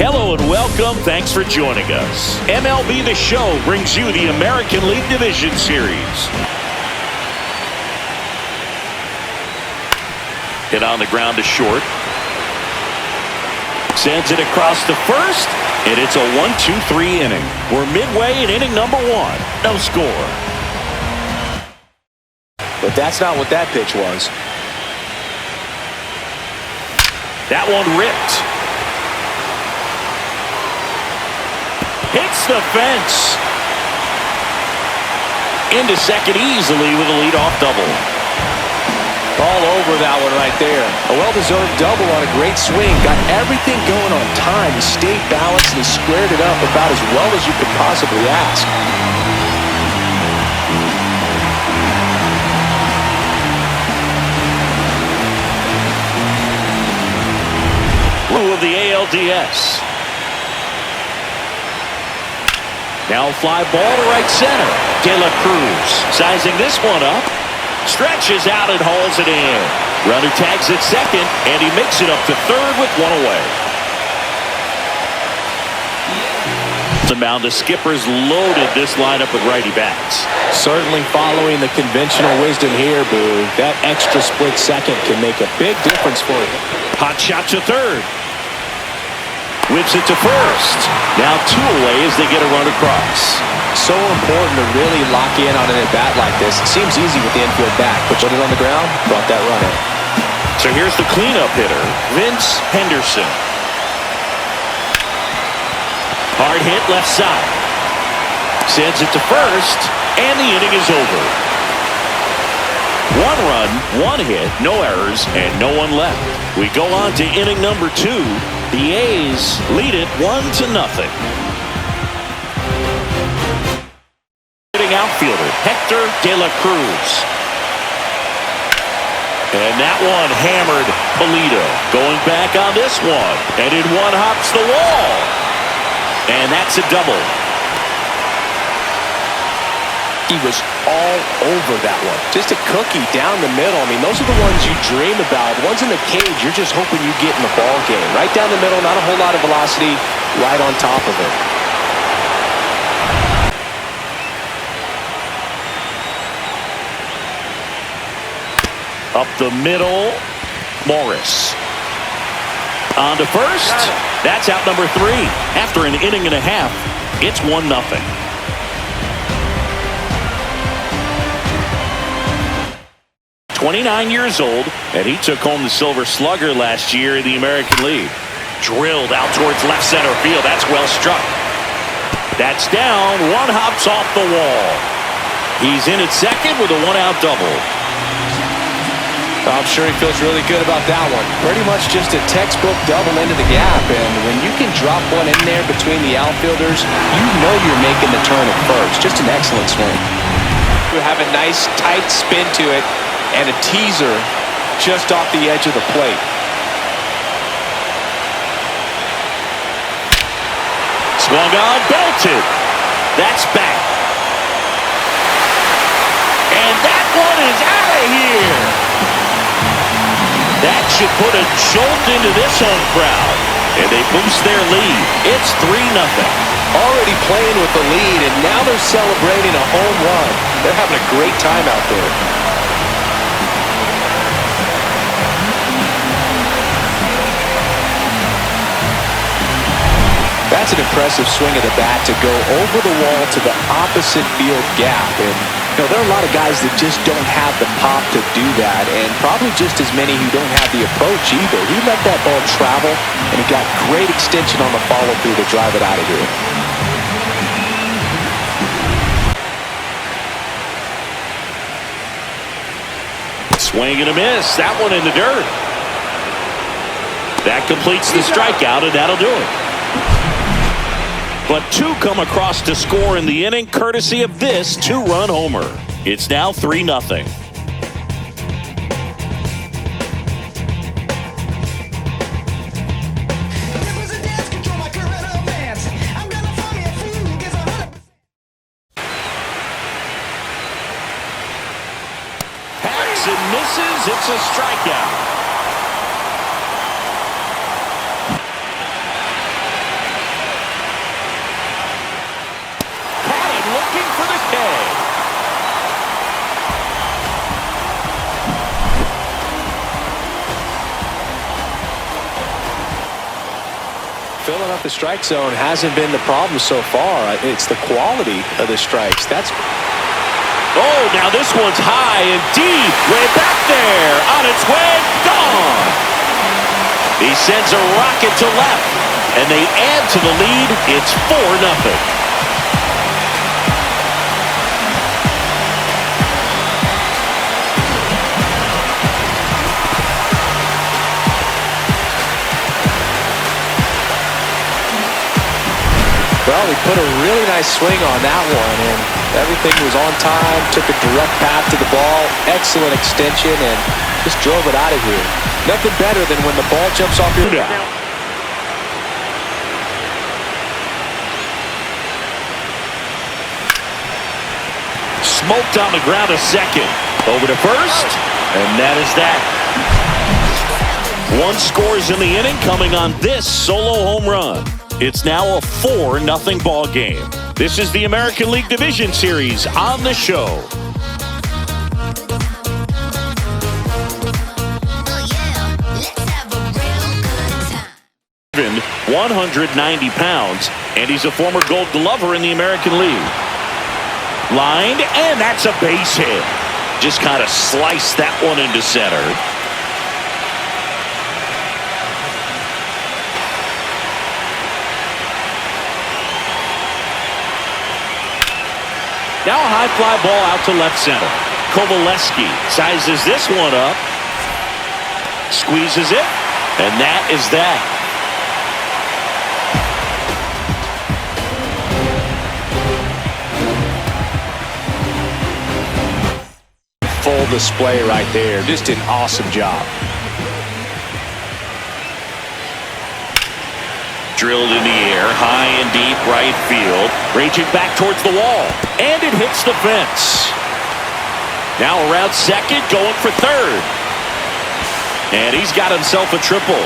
Hello and welcome. Thanks for joining us. MLB The Show brings you the American League Division Series. Hit on the ground to short. Sends it across to first, and it's a 1-2-3 inning. We're midway in inning number 1. No score. But that's not what that pitch was. That one ripped. Hits the fence. Into second easily with a leadoff double. All over that one right there. A well-deserved double on a great swing. Got everything going on time. He stayed balanced and he squared it up about as well as you could possibly ask. Of the ALDS. Now fly ball to right center. De La Cruz sizing this one up. Stretches out and hauls it in. Runner tags at second, and he makes it up to third with one away. The mound, the skipper's loaded this lineup with righty bats. Certainly following the conventional wisdom here, Boo. That extra split second can make a big difference for you. Hot shot to third. Whips it to first. Now 2 away as they get a run across. So important to really lock in on an at-bat like this. It seems easy with the infield back. Put it on the ground, brought that runner. So here's the cleanup hitter, Vince Henderson. Hard hit left side. Sends it to first, and the inning is over. 1 run, 1 hit, no errors, and no one left. We go on to inning number 2. The A's lead it 1-0. Outfielder Hector De La Cruz. And that one hammered Polito. Going back on this one. And in one hops the wall. And that's a double. He was all over that one. Just a cookie down the middle. I mean, those are the ones you dream about. Ones in the cage, you're just hoping you get in the ball game. Right down the middle, not a whole lot of velocity. Right on top of it. Up the middle, Morris. On to first. That's out number 3. After an inning and a half, it's 1-0. 29 years old, and he took home the Silver Slugger last year in the American League. Drilled out towards left center field. That's well struck. That's down. 1 hops off the wall. He's in at second with a 1-out double. I'm sure he feels really good about that one. Pretty much just a textbook double into the gap, and when you can drop one in there between the outfielders, you know you're making the turn at first. Just an excellent swing. You have a nice tight spin to it and a teaser just off the edge of the plate. Swung on, belted. That's back. And that one is out of here. That should put a jolt into this home crowd. And they boost their lead. It's 3-0. Already playing with the lead, and now they're celebrating a home run. They're having a great time out there. That's an impressive swing of the bat to go over the wall to the opposite field gap. And you know, there are a lot of guys that just don't have the pop to do that, and probably just as many who don't have the approach either. He let that ball travel, and he got great extension on the follow-through to drive it out of here. Swing and a miss. That one in the dirt. That completes the strikeout, and that'll do it. But 2 come across to score in the inning, courtesy of this 2-run homer. It's now 3-0. Hacks and misses. It's a strikeout. Filling up the strike zone hasn't been the problem so far. It's the quality of the strikes. That's. Oh, now this one's high and deep. Way back there. On its way. Gone. He sends a rocket to left. And they add to the lead. It's 4-0. Well, he put a really nice swing on that one, and everything was on time, took a direct path to the ball, excellent extension, and just drove it out of here. Nothing better than when the ball jumps off your bat. Smoked on the ground to second. Over to first, and that is that. One scores in the inning coming on this solo home run. It's now a 4-0 ball game. This is the American League Division Series on the show. 190 pounds, and he's a former Gold Glover in the American League. Lined, and that's a base hit. Just kind of sliced that one into center. Now a high fly ball out to left center. Kovaleski sizes this one up. Squeezes it. And that is that. Full display right there. Just an awesome job. Drilled in the air, high and deep right field. Raging back towards the wall. And it hits the fence. Now around second, going for third. And he's got himself a triple.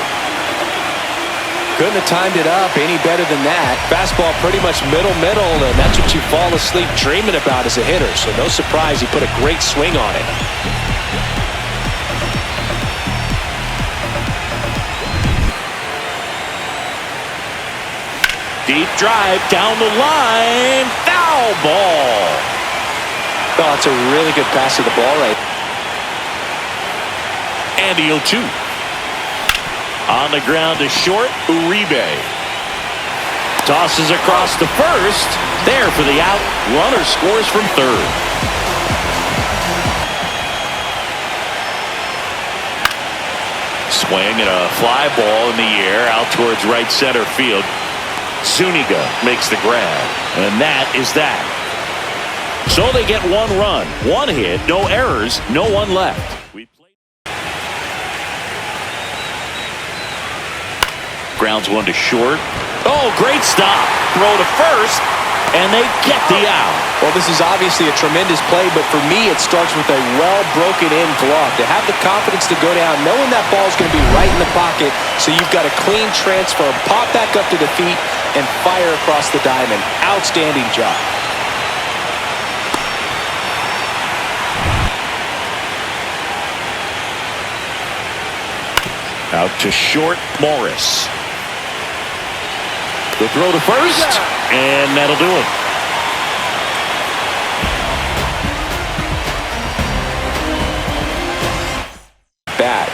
Couldn't have timed it up any better than that. Fastball pretty much middle, and that's what you fall asleep dreaming about as a hitter. So no surprise he put a great swing on it. Deep drive down the line. Foul ball. Oh, it's a really good pass to the ball right. And the 0-2. On the ground to short, Uribe. Tosses across to first. There for the out. Runner scores from third. Swing and a fly ball in the air out towards right center field. Zuniga makes the grab, and that is that. So they get one run, one hit, no errors, no one left. Grounds one to short. Oh, great stop. Throw to first, and they get the out. Well, this is obviously a tremendous play, but for me, it starts with a well-broken-in glove. To have the confidence to go down, knowing that ball is going to be right in the pocket, so you've got a clean transfer, pop back up to the feet, and fire across the diamond. Outstanding job. Out to short, Morris. The throw to first, and that'll do it.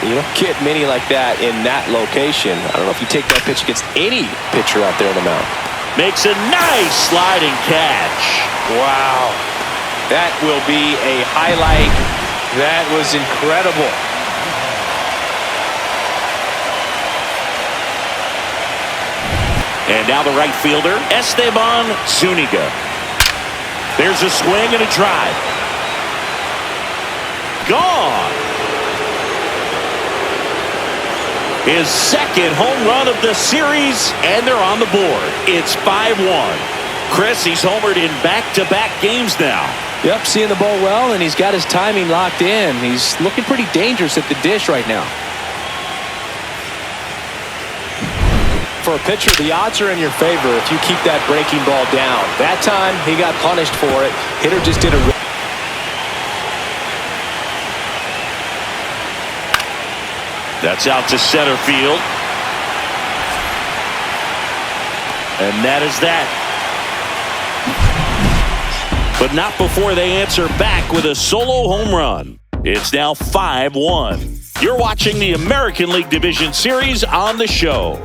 You don't get many like that in that location. I don't know if you take that pitch against any pitcher out there on the mound. Makes a nice sliding catch. Wow. That will be a highlight. That was incredible. And now the right fielder, Esteban Zuniga. There's a swing and a drive. Gone. His second home run of the series, and they're on the board. It's 5-1. Chris, he's homered in back-to-back games now. Yep, seeing the ball well, and he's got his timing locked in. He's looking pretty dangerous at the dish right now. For a pitcher, the odds are in your favor if you keep that breaking ball down. That time, he got punished for it. Hitter just did a... That's out to center field. And that is that. But not before they answer back with a solo home run. It's now 5-1. You're watching the American League Division Series on the show.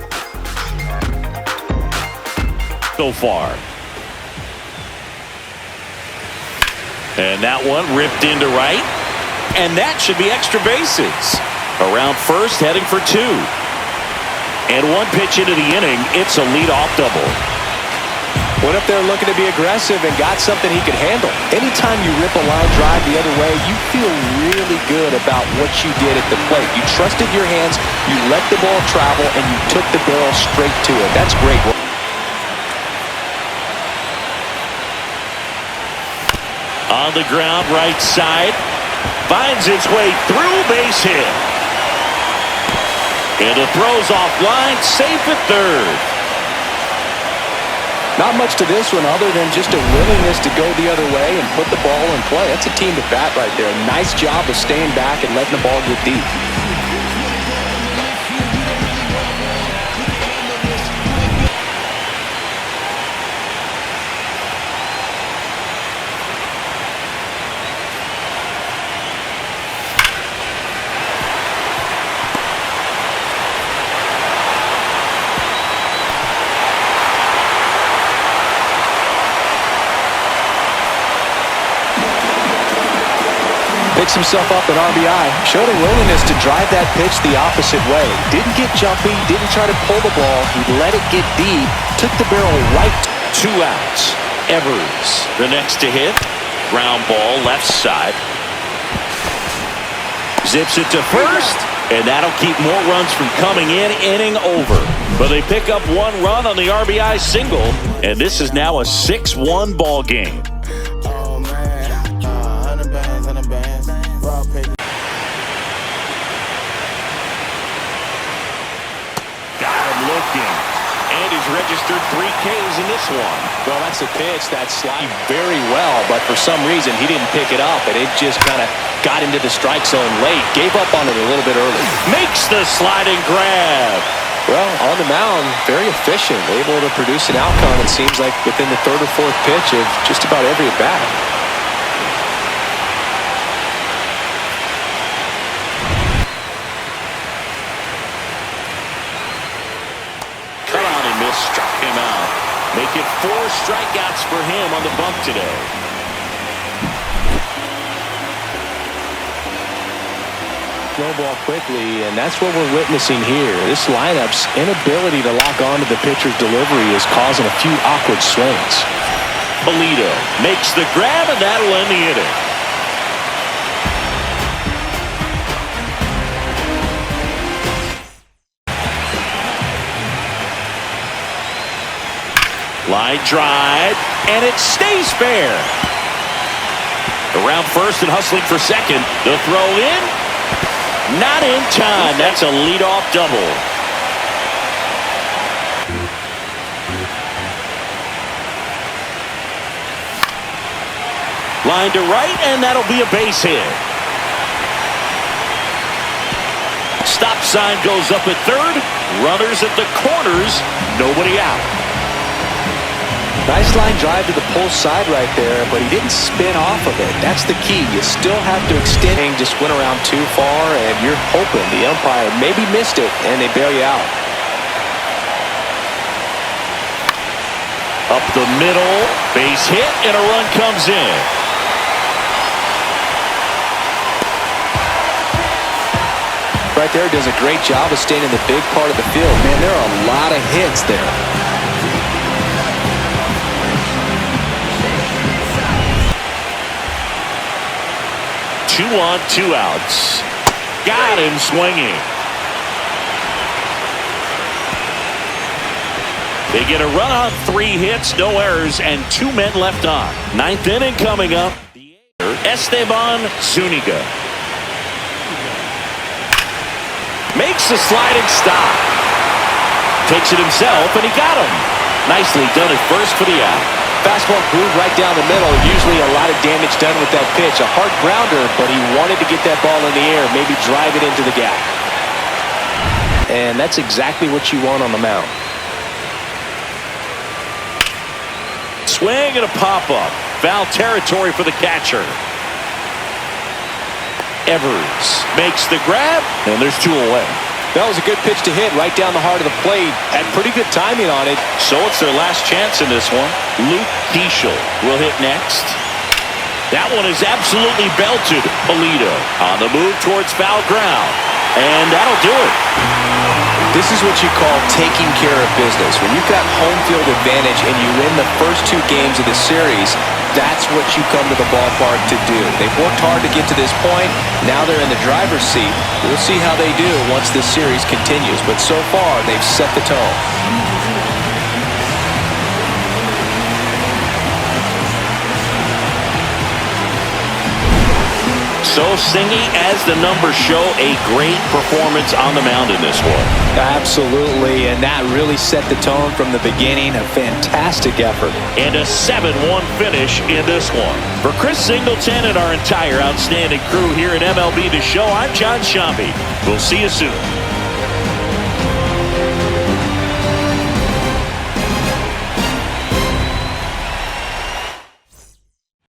So far. And that one ripped into right. And that should be extra bases. Around first, heading for two. And one pitch into the inning, it's a leadoff double. Went up there looking to be aggressive and got something he could handle. Anytime you rip a line drive the other way, you feel really good about what you did at the plate. You trusted your hands, you let the ball travel, and you took the barrel straight to it. That's great work. On the ground, right side. Finds its way through, base hit. And it throws offline, safe at third. Not much to this one other than just a willingness to go the other way and put the ball in play. That's a team at bat right there. Nice job of staying back and letting the ball get deep. Picks himself up an RBI. Showed a willingness to drive that pitch the opposite way. Didn't get jumpy, didn't try to pull the ball. He let it get deep, took the barrel right. 2 outs. Evers, the next to hit. Ground ball, left side. Zips it to first, and that'll keep more runs from coming in, inning over. But they pick up 1 run on the RBI single, and this is now a 6-1 ball game. And he's registered 3 Ks in this one. Well, that's a pitch that slid very well, but for some reason he didn't pick it up, and it just kind of got into the strike zone late. Gave up on it a little bit early. Makes the sliding grab. Well, on the mound, very efficient, able to produce an outcome, it seems like, within the 3rd or 4th pitch of just about every at-bat. Struck him out. Make it 4 strikeouts for him on the bump today. Snowball quickly, and that's what we're witnessing here. This lineup's inability to lock onto the pitcher's delivery is causing a few awkward swings. Polito makes the grab, and that'll end the inning. Line drive, and it stays fair. Around first and hustling for second. The throw in. Not in time. That's a leadoff double. Line to right, and that'll be a base hit. Stop sign goes up at third. Runners at the corners. Nobody out. Nice line drive to the pull side right there, but he didn't spin off of it. That's the key. You still have to extend. Just went around too far, and you're hoping the umpire maybe missed it, and they bail you out. Up the middle, base hit, and a run comes in. Right there, does a great job of staying in the big part of the field. Man, there are a lot of hits there. 2 on, 2 outs. Got him swinging. They get a run on 3 hits, no errors, and 2 men left on. 9th inning coming up. Esteban Zuniga makes the sliding stop. Takes it himself, and he got him. Nicely done at first for the out. Fastball groove right down the middle. Usually a lot of damage done with that pitch. A hard grounder, but he wanted to get that ball in the air, maybe drive it into the gap. And that's exactly what you want on the mound. swing and a pop-up. Foul territory for the catcher. Evers makes the grab, and there's 2 away. That was a good pitch to hit right down the heart of the plate. Had pretty good timing on it. So it's their last chance in this one. Luke Keeschel will hit next. That one is absolutely belted. Polito on the move towards foul ground. And that'll do it. This is what you call taking care of business. When you've got home field advantage and you win the first 2 games of the series, that's what you come to the ballpark to do. They've worked hard to get to this point. Now they're in the driver's seat. We'll see how they do once this series continues. But so far, they've set the tone. So Singy, as the numbers show, a great performance on the mound in this one. Absolutely, and that really set the tone from the beginning. A fantastic effort. And a 7-1 finish in this one. For Chris Singleton and our entire outstanding crew here at MLB The Show, I'm John Shambi. We'll see you soon.